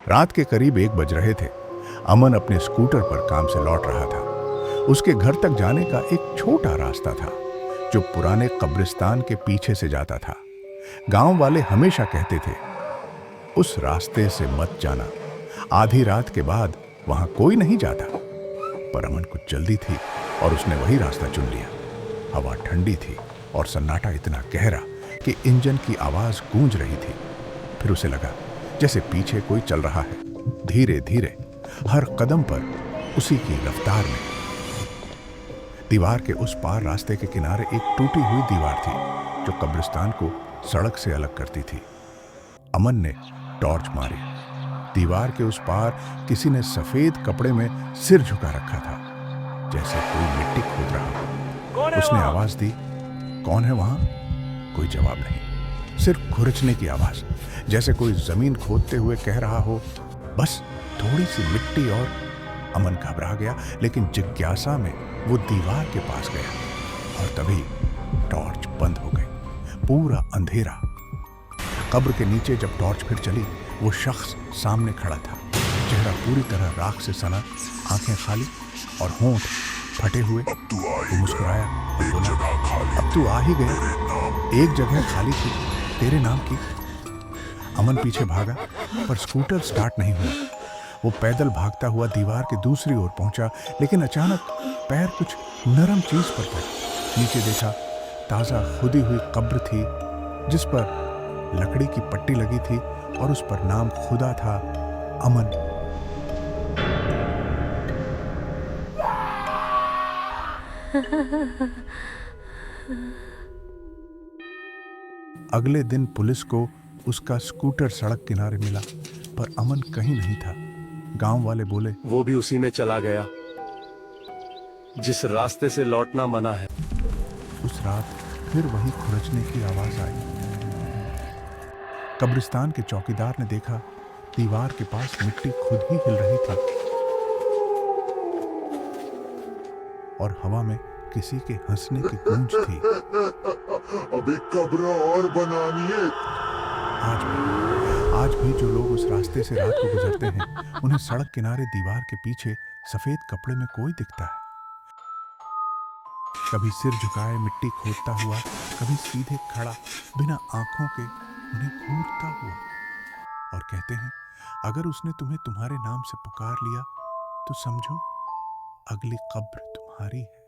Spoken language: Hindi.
रात के करीब 1 बज रहे थे। अमन अपने स्कूटर पर काम से लौट रहा था। उसके घर तक जाने का एक छोटा रास्ता था जो पुराने कब्रिस्तान के पीछे से जाता था। गांव वाले हमेशा कहते थे, उस रास्ते से मत जाना, आधी रात के बाद वहां कोई नहीं जाता। पर अमन को जल्दी थी और उसने वही रास्ता चुन लिया। हवा ठंडी थी और सन्नाटा इतना गहरा कि इंजन की आवाज गूंज रही थी। फिर उसे लगा जैसे पीछे कोई चल रहा है, धीरे धीरे, हर कदम पर उसी की रफ्तार में। दीवार के उस पार रास्ते के किनारे एक टूटी हुई दीवार थी जो कब्रिस्तान को सड़क से अलग करती थी। अमन ने टॉर्च मारी। दीवार के उस पार किसी ने सफेद कपड़े में सिर झुका रखा था, जैसे कोई मिट्टी खोद रहा हो। उसने आवाज दी, कौन है वहां? कोई जवाब नहीं, सिर्फ खुरचने की आवाज, जैसे कोई जमीन खोदते हुए कह रहा हो, बस थोड़ी सी मिट्टी। और अमन घबरा गया, लेकिन जिज्ञासा में वो दीवार के पास गया और तभी टॉर्च बंद हो गई। पूरा अंधेरा। कब्र के नीचे जब टॉर्च फिर चली, वो शख्स सामने खड़ा था। चेहरा पूरी तरह राख से सना, आंखें खाली और होंठ फटे हुए। वो मुस्कुराया और बोला, अब तू आ ही गया। एक जगह खाली थी, तेरे नाम की। अमन पीछे भागा, पर स्कूटर स्टार्ट नहीं हुआ। वो पैदल भागता हुआ दीवार के दूसरी ओर पहुंचा, लेकिन अचानक पैर कुछ नरम चीज पर पड़ा। नीचे देखा, ताजा खुदी हुई कब्र थी जिस पर लकड़ी की पट्टी लगी थी और उस पर नाम खुदा था, अमन। अगले दिन पुलिस को उसका स्कूटर सड़क किनारे मिला, पर अमन कहीं नहीं था। गांव वाले बोले, वो भी उसी में चला गया जिस रास्ते से लौटना मना है। उस रात फिर वही खुरचने की आवाज आई। कब्रिस्तान के चौकीदार ने देखा, दीवार के पास मिट्टी खुद ही हिल रही थी और हवा में किसी के हंसने की गूंज थी। अभी कब्र और बनानी है। आज भी जो लोग उस रास्ते से रात को गुजरते हैं, उन्हें सड़क किनारे दीवार के पीछे सफेद कपड़े में कोई दिखता है। कभी सिर झुकाए मिट्टी खोदता हुआ, कभी सीधे खड़ा बिना आंखों के उन्हें घूरता हुआ। और कहते हैं, अगर उसने तुम्हें तुम्हारे नाम से पुकार लिया तो समझो अगली कब्र तुम्हारी है।